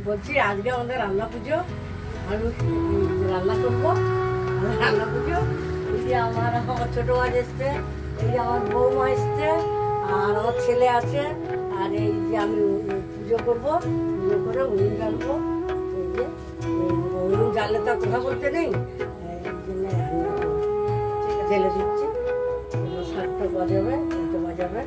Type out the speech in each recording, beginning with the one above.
বলছি আজকে আমাদের রান্না পুজো, আমি রান্না করবো। রান্না পুজো, এই যে আমার ছোট মাছ এসছে, এই যে আমার বৌমা এসছে, আর আমার ছেলে আছে, আর এই যে আমি পুজো করবো, পুজো করে উনুন জ্বালবো। এই যে উনুন জ্বাললে তো কথা বলতে নেই, এই জন্য জ্বেলে দিচ্ছি। 7টা বাজাবে, 8টা বাজাবে।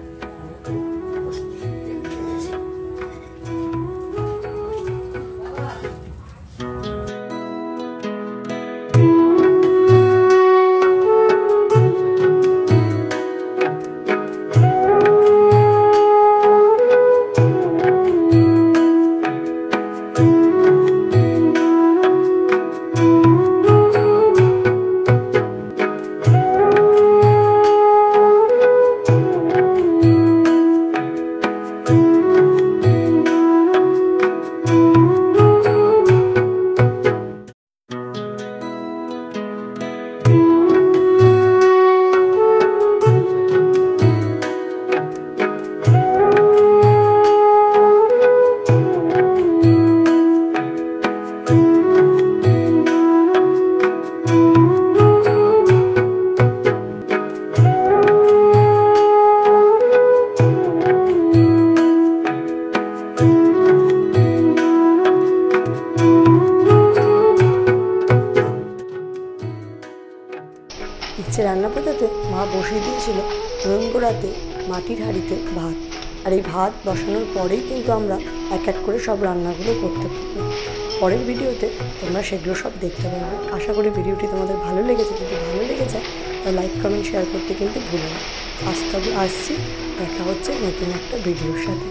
ইচ্ছে রান্না করতে মা বসিয়ে দিয়েছিল উনুন গোড়াতে মাটির হাঁড়িতে ভাত। আর এই ভাত বসানোর পরেই কিন্তু আমরা এক এক করে সব রান্নাগুলো করতে পারবো। পরের ভিডিওতে তোমরা সেগুলো সব দেখতে পারবে। আশা করি ভিডিওটি তোমাদের ভালো লেগেছে। যদি ভালো লেগেছে তাহলে লাইক কমেন্ট শেয়ার করতে কিন্তু ভুলো না। আসছি, দেখা হচ্ছে নতুন একটা ভিডিওর সাথে।